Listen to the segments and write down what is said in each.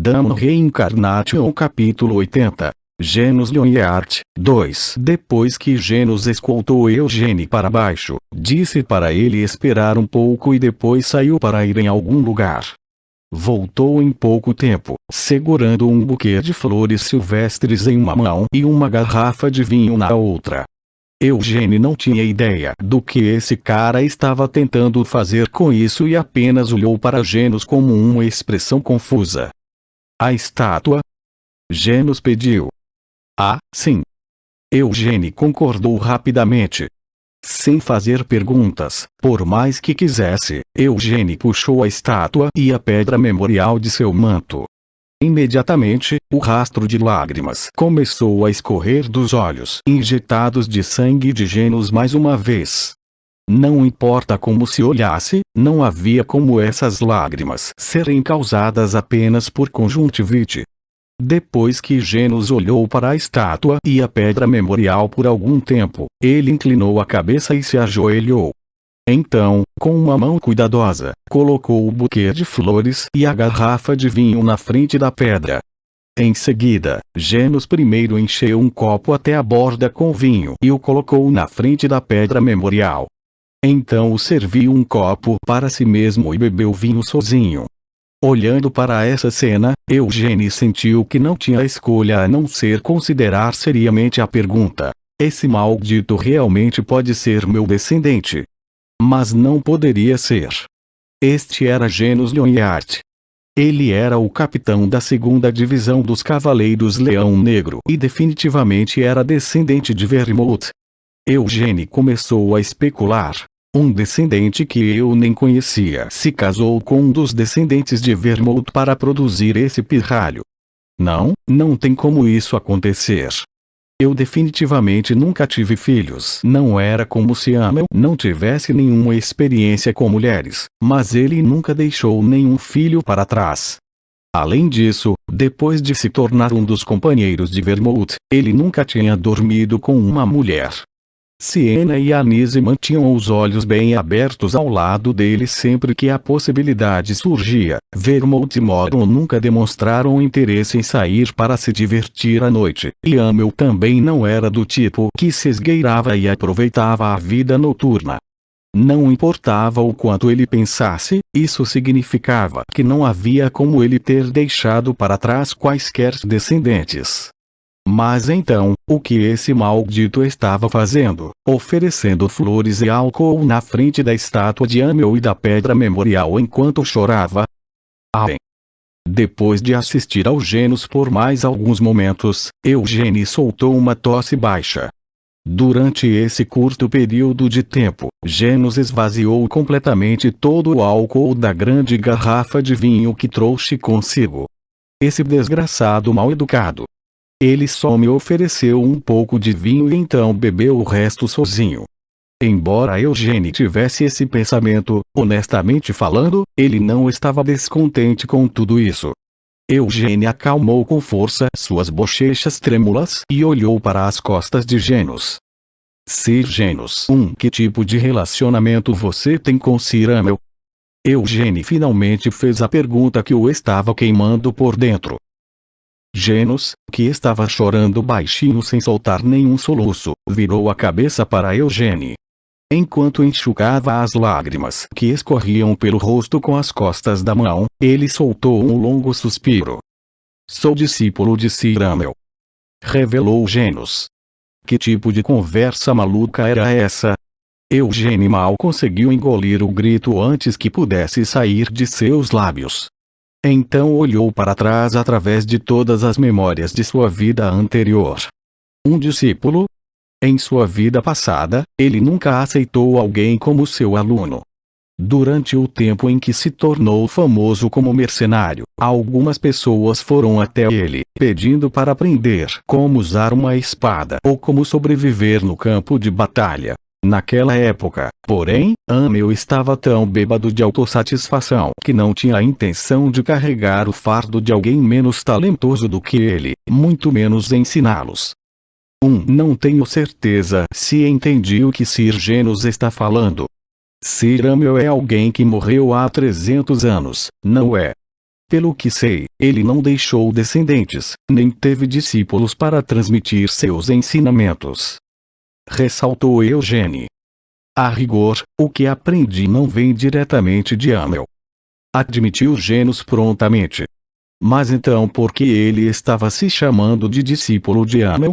Gundam Reincarnation capítulo 80. Genos Lyonheart 2. Depois que Genos escoltou Eugene para baixo, disse para ele esperar um pouco e depois saiu para ir em algum lugar. Voltou em pouco tempo, segurando um buquê de flores silvestres em uma mão e uma garrafa de vinho na outra. Eugene não tinha ideia do que esse cara estava tentando fazer com isso e apenas olhou para Genos com uma expressão confusa. A estátua? Genos pediu. Ah, sim. Eugene concordou rapidamente. Sem fazer perguntas, por mais que quisesse, Eugene puxou a estátua e a pedra memorial de seu manto. Imediatamente, o rastro de lágrimas começou a escorrer dos olhos injetados de sangue de Genos mais uma vez. Não importa como se olhasse, não havia como essas lágrimas serem causadas apenas por conjuntivite. Depois que Genos olhou para a estátua e a pedra memorial por algum tempo, ele inclinou a cabeça e se ajoelhou. Então, com uma mão cuidadosa, colocou o buquê de flores e a garrafa de vinho na frente da pedra. Em seguida, Genos primeiro encheu um copo até a borda com vinho e o colocou na frente da pedra memorial. Então serviu um copo para si mesmo e bebeu vinho sozinho. Olhando para essa cena, Eugene sentiu que não tinha escolha a não ser considerar seriamente a pergunta: esse maldito realmente pode ser meu descendente? Mas não poderia ser. Este era Genos Lyonheart. Ele era o capitão da 2ª divisão dos Cavaleiros Leão Negro e definitivamente era descendente de Vermouth. Eugene começou a especular. Um descendente que eu nem conhecia se casou com um dos descendentes de Vermouth para produzir esse pirralho. Não tem como isso acontecer. Eu definitivamente nunca tive filhos. Não era como se Amel não tivesse nenhuma experiência com mulheres, mas ele nunca deixou nenhum filho para trás. Além disso, depois de se tornar um dos companheiros de Vermouth, ele nunca tinha dormido com uma mulher. Siena e Anise mantinham os olhos bem abertos ao lado dele sempre que a possibilidade surgia. Vermouth e Moron nunca demonstraram interesse em sair para se divertir à noite, e Amel também não era do tipo que se esgueirava e aproveitava a vida noturna. Não importava o quanto ele pensasse, isso significava que não havia como ele ter deixado para trás quaisquer descendentes. Mas então, o que esse maldito estava fazendo? Oferecendo flores e álcool na frente da estátua de Amel e da pedra memorial enquanto chorava? Depois de assistir ao Genos por mais alguns momentos, Eugene soltou uma tosse baixa. Durante esse curto período de tempo, Genos esvaziou completamente todo o álcool da grande garrafa de vinho que trouxe consigo. Esse desgraçado mal-educado. Ele só me ofereceu um pouco de vinho e então bebeu o resto sozinho. Embora Eugene tivesse esse pensamento, honestamente falando, ele não estava descontente com tudo isso. Eugene acalmou com força suas bochechas trêmulas e olhou para as costas de Genos. Sir Genos, que tipo de relacionamento você tem com Sir Amel? Eugene finalmente fez a pergunta que o estava queimando por dentro. Genos, que estava chorando baixinho sem soltar nenhum soluço, virou a cabeça para Eugene. Enquanto enxugava as lágrimas que escorriam pelo rosto com as costas da mão, ele soltou um longo suspiro. Sou discípulo de Sir Amel. Revelou Genos. Que tipo de conversa maluca era essa? Eugene mal conseguiu engolir o grito antes que pudesse sair de seus lábios. Então olhou para trás através de todas as memórias de sua vida anterior. Um discípulo? Em sua vida passada, ele nunca aceitou alguém como seu aluno. Durante o tempo em que se tornou famoso como mercenário, algumas pessoas foram até ele, pedindo para aprender como usar uma espada ou como sobreviver no campo de batalha. Naquela época, porém, Amel estava tão bêbado de autossatisfação que não tinha a intenção de carregar o fardo de alguém menos talentoso do que ele, muito menos ensiná-los. Não tenho certeza se entendi o que Sir Genos está falando. Sir Amel é alguém que morreu há 300 anos, não é? Pelo que sei, ele não deixou descendentes, nem teve discípulos para transmitir seus ensinamentos. Ressaltou Eugênie. A rigor, o que aprendi não vem diretamente de Amiel. Admitiu Genos prontamente. Mas então por que ele estava se chamando de discípulo de Amiel?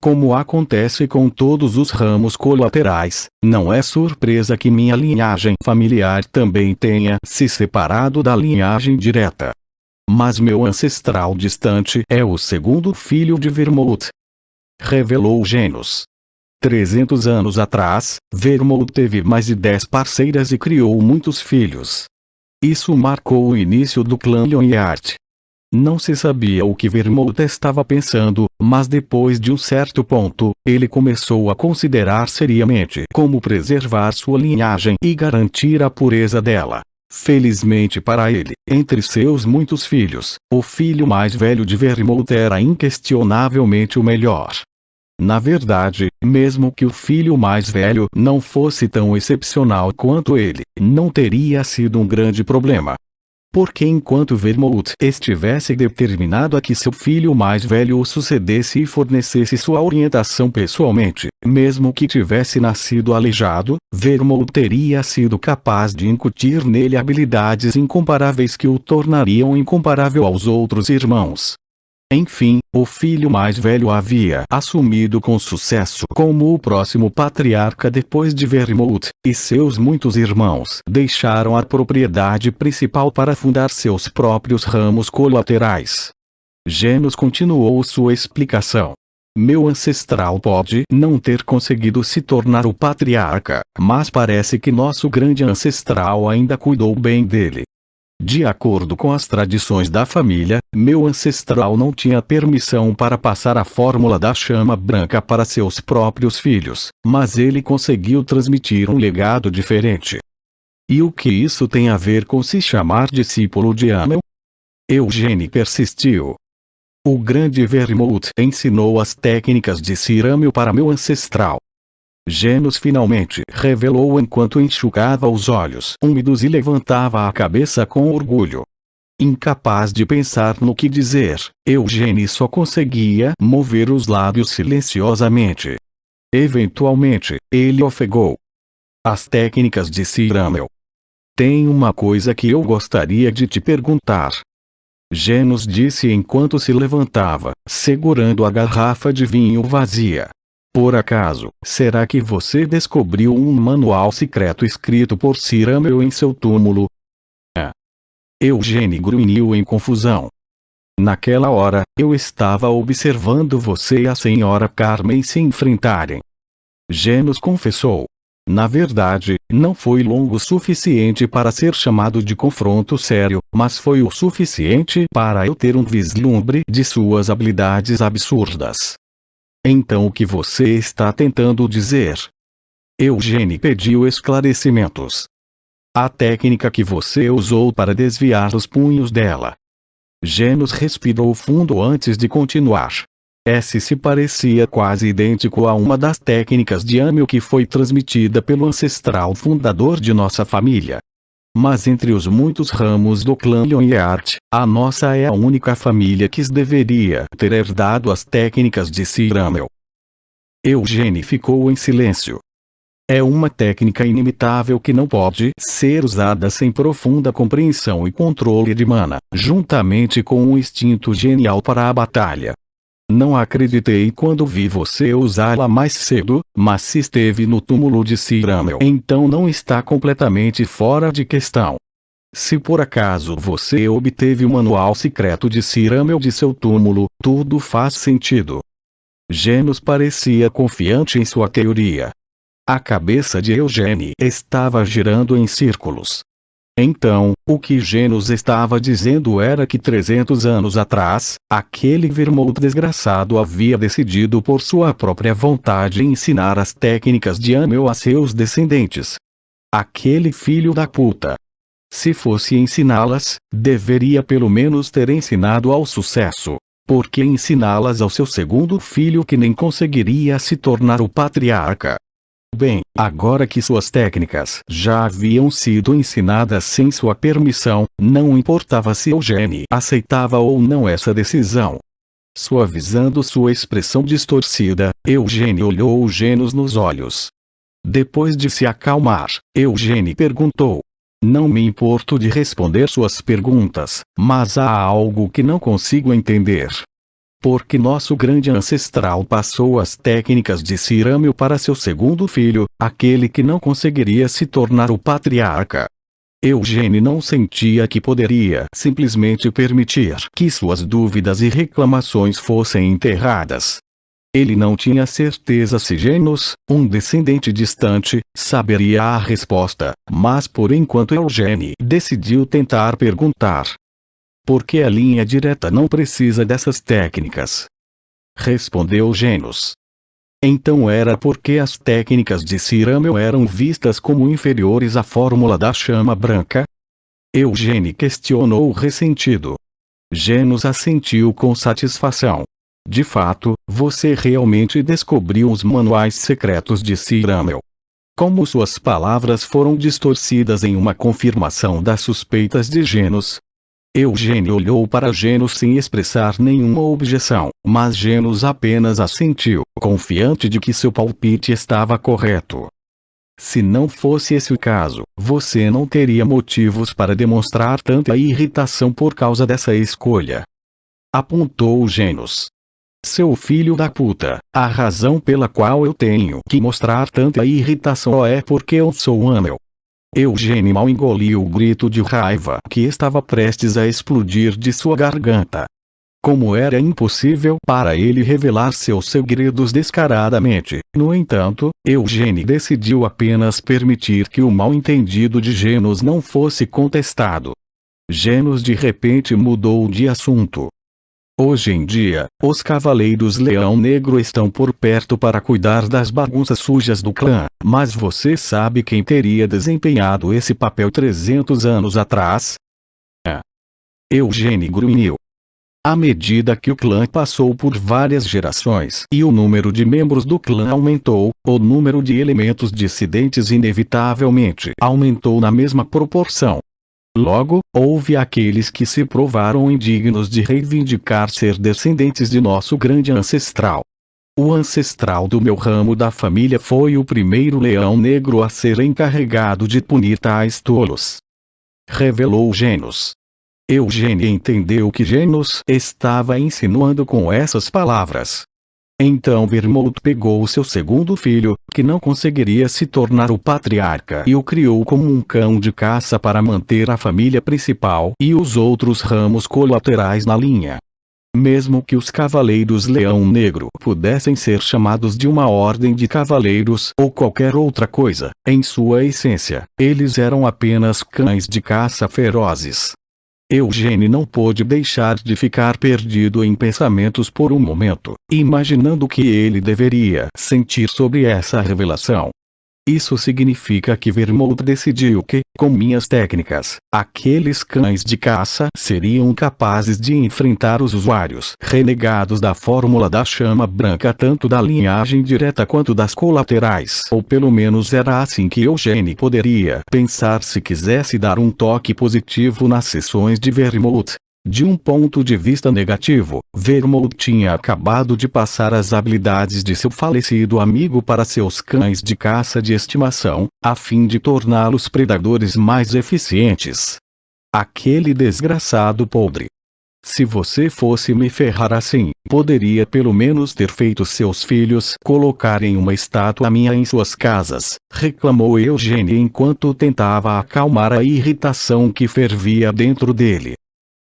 Como acontece com todos os ramos colaterais, não é surpresa que minha linhagem familiar também tenha se separado da linhagem direta. Mas meu ancestral distante é o segundo filho de Vermouth. Revelou Genos. 300 anos atrás, Vermouth teve mais de 10 parceiras e criou muitos filhos. Isso marcou o início do clã Lyonheart. Não se sabia o que Vermouth estava pensando, mas depois de um certo ponto, ele começou a considerar seriamente como preservar sua linhagem e garantir a pureza dela. Felizmente para ele, entre seus muitos filhos, o filho mais velho de Vermouth era inquestionavelmente o melhor. Na verdade, mesmo que o filho mais velho não fosse tão excepcional quanto ele, não teria sido um grande problema. Porque enquanto Vermouth estivesse determinado a que seu filho mais velho o sucedesse e fornecesse sua orientação pessoalmente, mesmo que tivesse nascido aleijado, Vermouth teria sido capaz de incutir nele habilidades incomparáveis que o tornariam incomparável aos outros irmãos. Enfim, o filho mais velho havia assumido com sucesso como o próximo patriarca depois de Vermouth, e seus muitos irmãos deixaram a propriedade principal para fundar seus próprios ramos colaterais. Genos continuou sua explicação. Meu ancestral pode não ter conseguido se tornar o patriarca, mas parece que nosso grande ancestral ainda cuidou bem dele. De acordo com as tradições da família, meu ancestral não tinha permissão para passar a fórmula da chama branca para seus próprios filhos, mas ele conseguiu transmitir um legado diferente. E o que isso tem a ver com se chamar discípulo de Amiel? Eugênie persistiu. O grande Vermouth ensinou as técnicas de Sir Amiel para meu ancestral. Genos finalmente revelou enquanto enxugava os olhos úmidos e levantava a cabeça com orgulho. Incapaz de pensar no que dizer, Eugênie só conseguia mover os lábios silenciosamente. Eventualmente, ele ofegou. As técnicas de Sir Amiel. Tem uma coisa que eu gostaria de te perguntar. Genos disse enquanto se levantava, segurando a garrafa de vinho vazia. Por acaso, será que você descobriu um manual secreto escrito por Sir Amiel em seu túmulo? Eugênie grunhiu em confusão. Naquela hora, eu estava observando você e a senhora Carmen se enfrentarem. Genos confessou. Na verdade, não foi longo o suficiente para ser chamado de confronto sério, mas foi o suficiente para eu ter um vislumbre de suas habilidades absurdas. Então o que você está tentando dizer? Eugênie pediu esclarecimentos. A técnica que você usou para desviar os punhos dela. Genos respirou fundo antes de continuar. Esse se parecia quase idêntico a uma das técnicas de Amiel que foi transmitida pelo ancestral fundador de nossa família. Mas entre os muitos ramos do clã Lyonheart, a nossa é a única família que deveria ter herdado as técnicas de Sir Amiel. Eugênie ficou em silêncio. É uma técnica inimitável que não pode ser usada sem profunda compreensão e controle de mana, juntamente com um instinto genial para a batalha. Não acreditei quando vi você usá-la mais cedo, mas se esteve no túmulo de Sir Amiel, então não está completamente fora de questão. Se por acaso você obteve o manual secreto de Sir Amiel de seu túmulo, tudo faz sentido. Genos parecia confiante em sua teoria. A cabeça de Eugênie estava girando em círculos. Então, o que Genos estava dizendo era que 300 anos atrás, aquele Vermouth desgraçado havia decidido por sua própria vontade ensinar as técnicas de Amiel a seus descendentes. Aquele filho da puta. Se fosse ensiná-las, deveria pelo menos ter ensinado ao sucesso. Por que ensiná-las ao seu segundo filho que nem conseguiria se tornar o patriarca? Bem, agora que suas técnicas já haviam sido ensinadas sem sua permissão, não importava se Eugênie aceitava ou não essa decisão. Suavizando sua expressão distorcida, Eugênie olhou Genos nos olhos. Depois de se acalmar, Eugênie perguntou: "Não me importo de responder suas perguntas, mas há algo que não consigo entender. Por que nosso grande ancestral passou as técnicas de Cirâmio para seu segundo filho, aquele que não conseguiria se tornar o patriarca?" Eugênie não sentia que poderia simplesmente permitir que suas dúvidas e reclamações fossem enterradas. Ele não tinha certeza se Genos, um descendente distante, saberia a resposta, mas por enquanto Eugênie decidiu tentar perguntar: "Por que a linha direta não precisa dessas técnicas?" Respondeu Genos. Então era porque as técnicas de Cirâmio eram vistas como inferiores à fórmula da chama branca? Eugênie questionou ressentido. Genos assentiu com satisfação. De fato, você realmente descobriu os manuais secretos de Cirâmio. Como suas palavras foram distorcidas em uma confirmação das suspeitas de Genos. Eugênie olhou para Genos sem expressar nenhuma objeção, mas Genos apenas assentiu, confiante de que seu palpite estava correto. Se não fosse esse o caso, você não teria motivos para demonstrar tanta irritação por causa dessa escolha. Apontou Genos. Seu filho da puta, a razão pela qual eu tenho que mostrar tanta irritação é porque eu sou um anel. Eugênie mal engoliu o grito de raiva que estava prestes a explodir de sua garganta. Como era impossível para ele revelar seus segredos descaradamente, no entanto, Eugênie decidiu apenas permitir que o mal-entendido de Genos não fosse contestado. Genos de repente mudou de assunto. Hoje em dia, os Cavaleiros Leão Negro estão por perto para cuidar das bagunças sujas do clã, mas você sabe quem teria desempenhado esse papel 300 anos atrás? Eugênie grunhiu. À medida que o clã passou por várias gerações e o número de membros do clã aumentou, o número de elementos dissidentes inevitavelmente aumentou na mesma proporção. Logo, houve aqueles que se provaram indignos de reivindicar ser descendentes de nosso grande ancestral. O ancestral do meu ramo da família foi o primeiro leão negro a ser encarregado de punir tais tolos. Revelou Genos. Eugênie entendeu que Genos estava insinuando com essas palavras. Então Vermouth pegou seu segundo filho, que não conseguiria se tornar o patriarca, e o criou como um cão de caça para manter a família principal e os outros ramos colaterais na linha. Mesmo que os Cavaleiros Leão Negro pudessem ser chamados de uma ordem de cavaleiros ou qualquer outra coisa, em sua essência, eles eram apenas cães de caça ferozes. Eugênie não pôde deixar de ficar perdido em pensamentos por um momento, imaginando o que ele deveria sentir sobre essa revelação. Isso significa que Vermouth decidiu que, com minhas técnicas, aqueles cães de caça seriam capazes de enfrentar os usuários renegados da fórmula da chama branca tanto da linhagem direta quanto das colaterais. Ou pelo menos era assim que Eugênie poderia pensar se quisesse dar um toque positivo nas sessões de Vermouth. De um ponto de vista negativo, Vermouth tinha acabado de passar as habilidades de seu falecido amigo para seus cães de caça de estimação, a fim de torná-los predadores mais eficientes. Aquele desgraçado podre. Se você fosse me ferrar assim, poderia pelo menos ter feito seus filhos colocarem uma estátua minha em suas casas, reclamou Eugênie enquanto tentava acalmar a irritação que fervia dentro dele.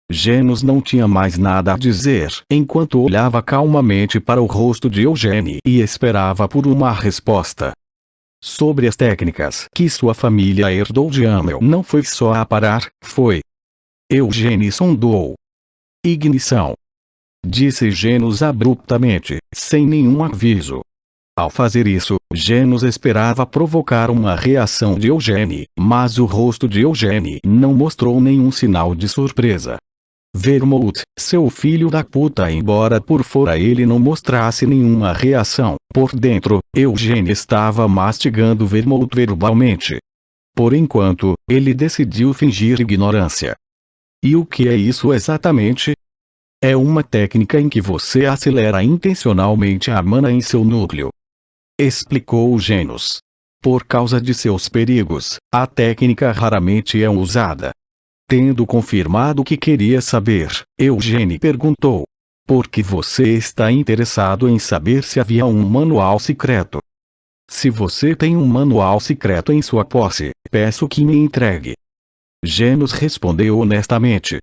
Genos não tinha mais nada a dizer enquanto olhava calmamente para o rosto de Eugênie e esperava por uma resposta. Sobre as técnicas que sua família herdou de Amel não foi só a parar, foi. Eugênie sondou. Ignição. Disse Genos abruptamente, sem nenhum aviso. Ao fazer isso, Genos esperava provocar uma reação de Eugênie, mas o rosto de Eugênie não mostrou nenhum sinal de surpresa. Vermouth, seu filho da puta. Embora por fora ele não mostrasse nenhuma reação, por dentro, Eugênio estava mastigando Vermouth verbalmente. Por enquanto, ele decidiu fingir ignorância. E o que é isso exatamente? É uma técnica em que você acelera intencionalmente a mana em seu núcleo. Explicou Genos. Por causa de seus perigos, a técnica raramente é usada. Tendo confirmado que queria saber, Eugênio perguntou: por que você está interessado em saber se havia um manual secreto? Se você tem um manual secreto em sua posse, peço que me entregue. Genos respondeu honestamente.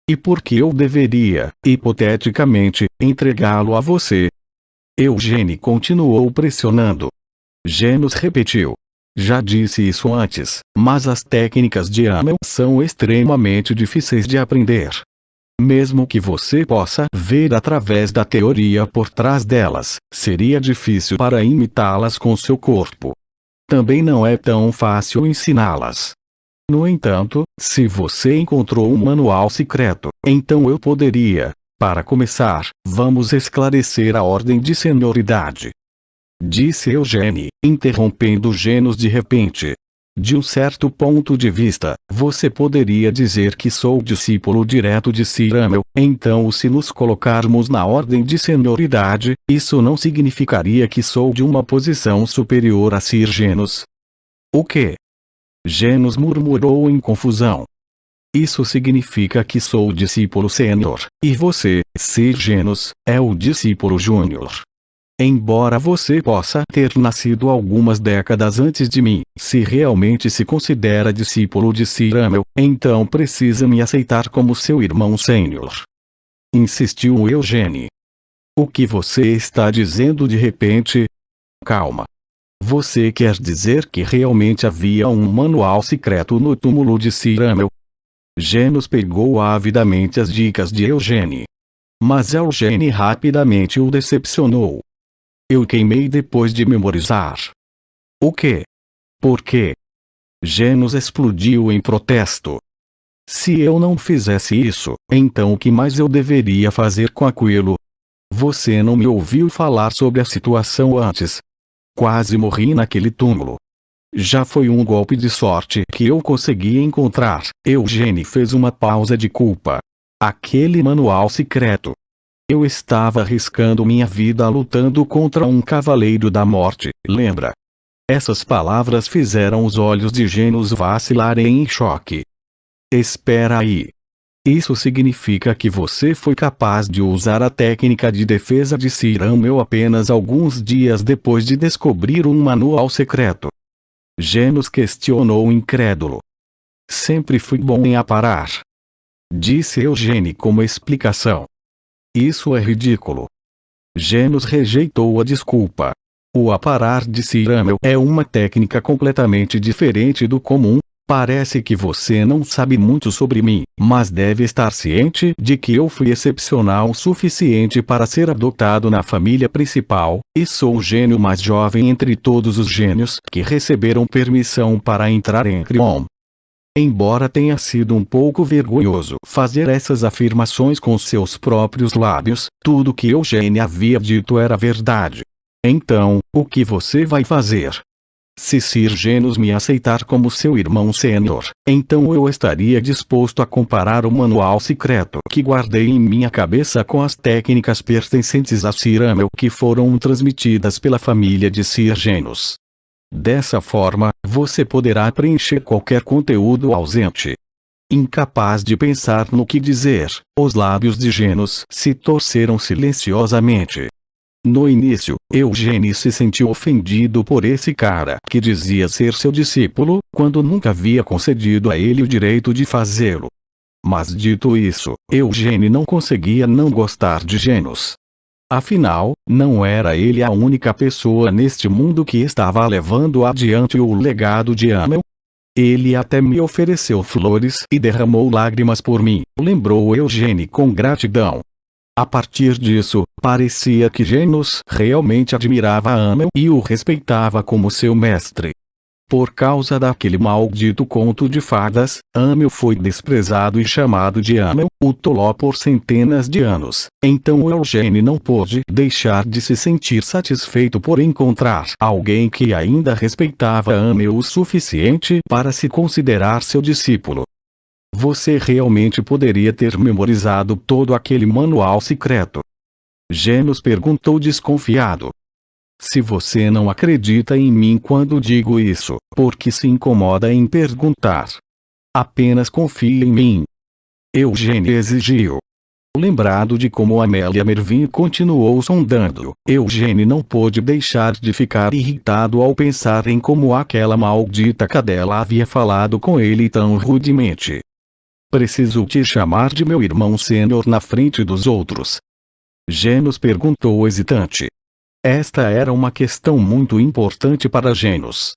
E por que eu deveria, hipoteticamente, entregá-lo a você? Eugênio continuou pressionando. Genos repetiu. Já disse isso antes, mas as técnicas de Amel são extremamente difíceis de aprender. Mesmo que você possa ver através da teoria por trás delas, seria difícil para imitá-las com seu corpo. Também não é tão fácil ensiná-las. No entanto, se você encontrou um manual secreto, então eu poderia. Para começar, vamos esclarecer a ordem de senioridade. Disse Eugênio, interrompendo Genos de repente. De um certo ponto de vista, você poderia dizer que sou discípulo direto de Sir Amel, então se nos colocarmos na ordem de senioridade, isso não significaria que sou de uma posição superior a Sir Genos? O quê? Genos murmurou em confusão. Isso significa que sou o discípulo sênior, e você, Sir Genos, é o discípulo júnior. Embora você possa ter nascido algumas décadas antes de mim, se realmente se considera discípulo de Sir Amel, então precisa me aceitar como seu irmão sênior. Insistiu Eugênio. O que você está dizendo de repente? Calma. Você quer dizer que realmente havia um manual secreto no túmulo de Sir Amel? Genos pegou avidamente as dicas de Eugênio. Mas Eugênio rapidamente o decepcionou. Eu queimei depois de memorizar. O quê? Por quê? Genos explodiu em protesto. Se eu não fizesse isso, então o que mais eu deveria fazer com aquilo? Você não me ouviu falar sobre a situação antes. Quase morri naquele túmulo. Já foi um golpe de sorte que eu consegui encontrar. Eugênio fez uma pausa de culpa. Aquele manual secreto. Eu estava arriscando minha vida lutando contra um cavaleiro da morte, lembra? Essas palavras fizeram os olhos de Genos vacilarem em choque. Espera aí. Isso significa que você foi capaz de usar a técnica de defesa de Sir Amel apenas alguns dias depois de descobrir um manual secreto. Genos questionou incrédulo. Sempre fui bom em aparar. Disse Eugênio como explicação. Isso é ridículo. Genos rejeitou a desculpa. O aparar de Sir Amel é uma técnica completamente diferente do comum. Parece que você não sabe muito sobre mim, mas deve estar ciente de que eu fui excepcional o suficiente para ser adotado na família principal, e sou o gênio mais jovem entre todos os gênios que receberam permissão para entrar em Crion. Embora tenha sido um pouco vergonhoso fazer essas afirmações com seus próprios lábios, tudo que Eugênio havia dito era verdade. Então, o que você vai fazer? Se Sir Genos me aceitar como seu irmão sênior, então eu estaria disposto a comparar o manual secreto que guardei em minha cabeça com as técnicas pertencentes a Sir Amel que foram transmitidas pela família de Sir Genos. Dessa forma, você poderá preencher qualquer conteúdo ausente. Incapaz de pensar no que dizer, os lábios de Genos se torceram silenciosamente. No início, Eugênio se sentiu ofendido por esse cara que dizia ser seu discípulo, quando nunca havia concedido a ele o direito de fazê-lo. Mas dito isso, Eugênio não conseguia não gostar de Genos. Afinal, não era ele a única pessoa neste mundo que estava levando adiante o legado de Amel? Ele até me ofereceu flores e derramou lágrimas por mim, lembrou Eugênio com gratidão. A partir disso, parecia que Genos realmente admirava Amel e o respeitava como seu mestre. Por causa daquele maldito conto de fadas, Amel foi desprezado e chamado de Amel, o Toló, por centenas de anos. Então Eugênio não pôde deixar de se sentir satisfeito por encontrar alguém que ainda respeitava Amel o suficiente para se considerar seu discípulo. Você realmente poderia ter memorizado todo aquele manual secreto? Genos perguntou desconfiado. Se você não acredita em mim quando digo isso, por que se incomoda em perguntar? Apenas confie em mim. Eugênio exigiu. Lembrado de como Amélia Mervyn continuou sondando, Eugênio não pôde deixar de ficar irritado ao pensar em como aquela maldita cadela havia falado com ele tão rudemente. Preciso te chamar de meu irmão sênior na frente dos outros? Genos perguntou hesitante. Esta era uma questão muito importante para Genos.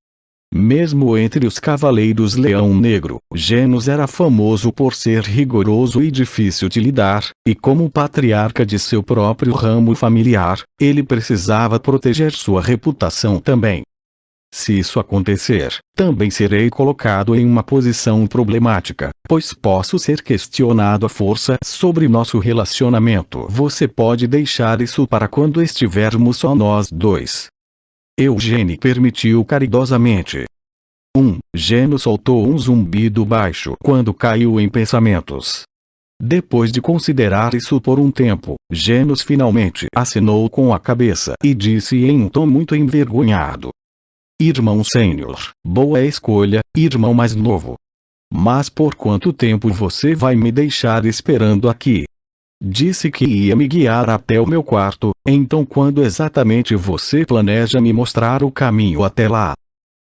Mesmo entre os Cavaleiros Leão Negro, Genos era famoso por ser rigoroso e difícil de lidar, e como patriarca de seu próprio ramo familiar, ele precisava proteger sua reputação também. Se isso acontecer, também serei colocado em uma posição problemática, pois posso ser questionado à força sobre nosso relacionamento. Você pode deixar isso para quando estivermos só nós dois. Eugênio permitiu caridosamente. Geno soltou um zumbido baixo quando caiu em pensamentos. Depois de considerar isso por um tempo, Genos finalmente acenou com a cabeça e disse em um tom muito envergonhado. Irmão sênior, boa escolha, irmão mais novo. Mas por quanto tempo você vai me deixar esperando aqui? Disse que ia me guiar até o meu quarto, então quando exatamente você planeja me mostrar o caminho até lá?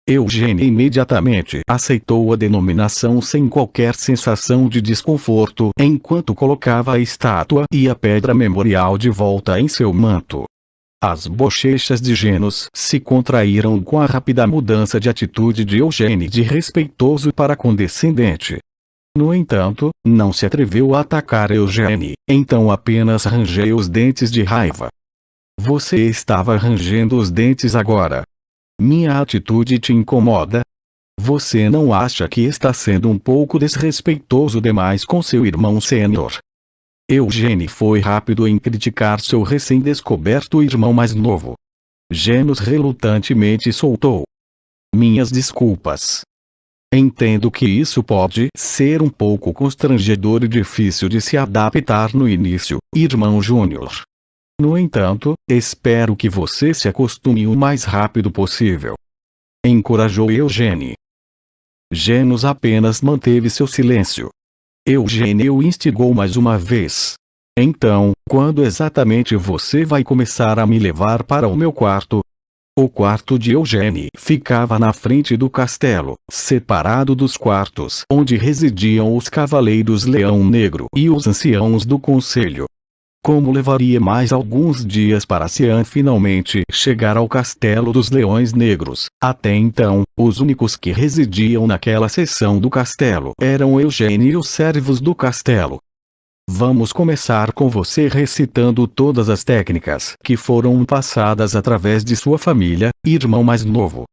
Eugênio imediatamente aceitou a denominação sem qualquer sensação de desconforto enquanto colocava a estátua e a pedra memorial de volta em seu manto. As bochechas de Genos se contraíram com a rápida mudança de atitude de Eugênio de respeitoso para condescendente. No entanto, não se atreveu a atacar Eugênio, então apenas rangeu os dentes de raiva. Você estava rangendo os dentes agora. Minha atitude te incomoda? Você não acha que está sendo um pouco desrespeitoso demais com seu irmão sênior? Eugênio foi rápido em criticar seu recém-descoberto irmão mais novo. Genos relutantemente soltou. Minhas desculpas. Entendo que isso pode ser um pouco constrangedor e difícil de se adaptar no início, irmão Júnior. No entanto, espero que você se acostume o mais rápido possível. Encorajou Eugênio. Genos apenas manteve seu silêncio. Eugênio o instigou mais uma vez. Então, quando exatamente você vai começar a me levar para o meu quarto? O quarto de Eugênio ficava na frente do castelo, separado dos quartos onde residiam os Cavaleiros Leão Negro e os anciãos do conselho. Como levaria mais alguns dias para Cian finalmente chegar ao Castelo dos Leões Negros, até então, os únicos que residiam naquela seção do castelo eram Eugênio e os servos do castelo. Vamos começar com você recitando todas as técnicas que foram passadas através de sua família, irmão mais novo.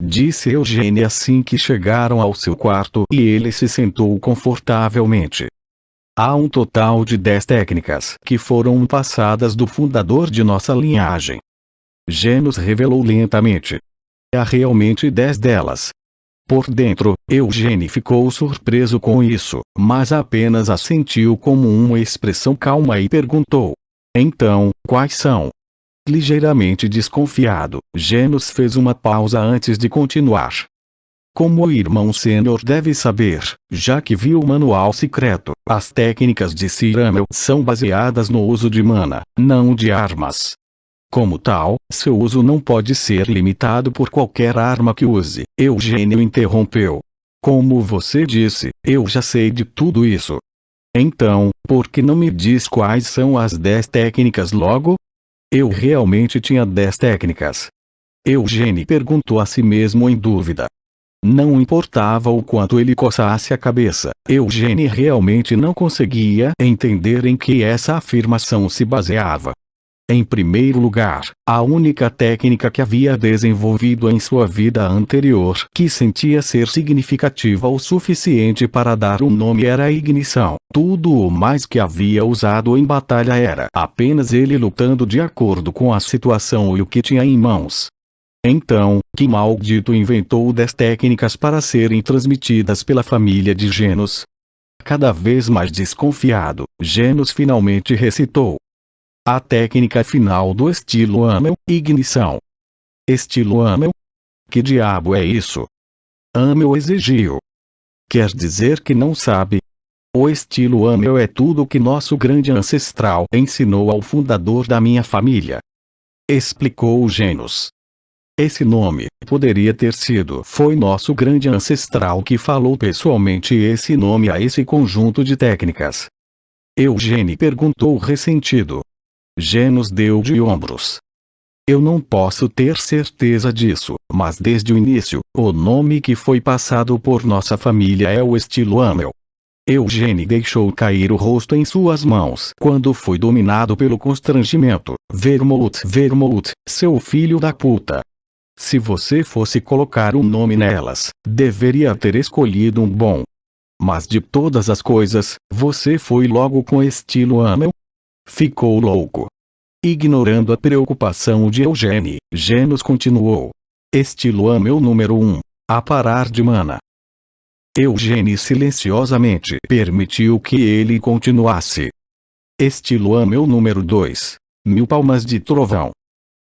Disse Eugênio assim que chegaram ao seu quarto e ele se sentou confortavelmente. Há um total de 10 técnicas que foram passadas do fundador de nossa linhagem. Genos revelou lentamente. Há realmente 10 delas. Por dentro, Eugênio ficou surpreso com isso, mas apenas assentiu como uma expressão calma e perguntou. Então, quais são? Ligeiramente desconfiado, Genos fez uma pausa antes de continuar. Como o irmão sênior deve saber, já que viu o manual secreto, as técnicas de Sir Amel são baseadas no uso de mana, não de armas. Como tal, seu uso não pode ser limitado por qualquer arma que use. Eugênio interrompeu. Como você disse, eu já sei de tudo isso. Então, por que não me diz quais são as 10 técnicas logo? Eu realmente tinha 10 técnicas. Eugênio perguntou a si mesmo em dúvida. Não importava o quanto ele coçasse a cabeça, Eugênio realmente não conseguia entender em que essa afirmação se baseava. Em primeiro lugar, a única técnica que havia desenvolvido em sua vida anterior que sentia ser significativa o suficiente para dar um nome era a ignição. Tudo o mais que havia usado em batalha era apenas ele lutando de acordo com a situação e o que tinha em mãos. Então, que maldito inventou 10 técnicas para serem transmitidas pela família de Genos? Cada vez mais desconfiado, Genos finalmente recitou a técnica final do estilo Amel, ignição. Estilo Amel? Que diabo é isso? Amel exigiu. Quer dizer que não sabe? O estilo Amel é tudo que nosso grande ancestral ensinou ao fundador da minha família. Explicou Genos. Esse nome poderia ter sido foi nosso grande ancestral que falou pessoalmente esse nome a esse conjunto de técnicas. Eugênio perguntou ressentido. Genos deu de ombros. Eu não posso ter certeza disso, mas desde o início, o nome que foi passado por nossa família é o estilo Amel. Eugênio deixou cair o rosto em suas mãos quando foi dominado pelo constrangimento. Vermouth, seu filho da puta. Se você fosse colocar um nome nelas, deveria ter escolhido um bom. Mas de todas as coisas, você foi logo com estilo Amel? Ficou louco. Ignorando a preocupação de Eugênio, Genos continuou. Estilo Amel número 1. A parar de mana. Eugênio silenciosamente permitiu que ele continuasse. Estilo Amel número 2. 1000 palmas de trovão.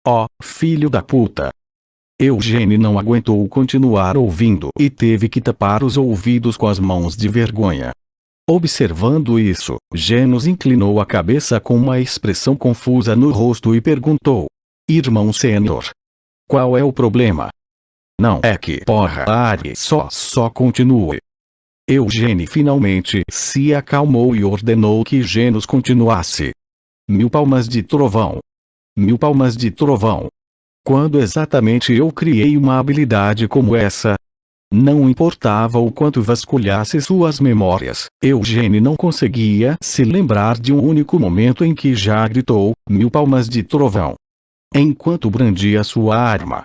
Ó, filho da puta. Eugênio não aguentou continuar ouvindo e teve que tapar os ouvidos com as mãos de vergonha. Observando isso, Genos inclinou a cabeça com uma expressão confusa no rosto e perguntou: Irmão sênior, qual é o problema? Não é que porra Ari só continue. Eugênio finalmente se acalmou e ordenou que Genos continuasse. 1000 palmas de trovão. 1000 palmas de trovão. Quando exatamente eu criei uma habilidade como essa? Não importava o quanto vasculhasse suas memórias, Eugênio não conseguia se lembrar de um único momento em que já gritou 1000 palmas de trovão. Enquanto brandia sua arma,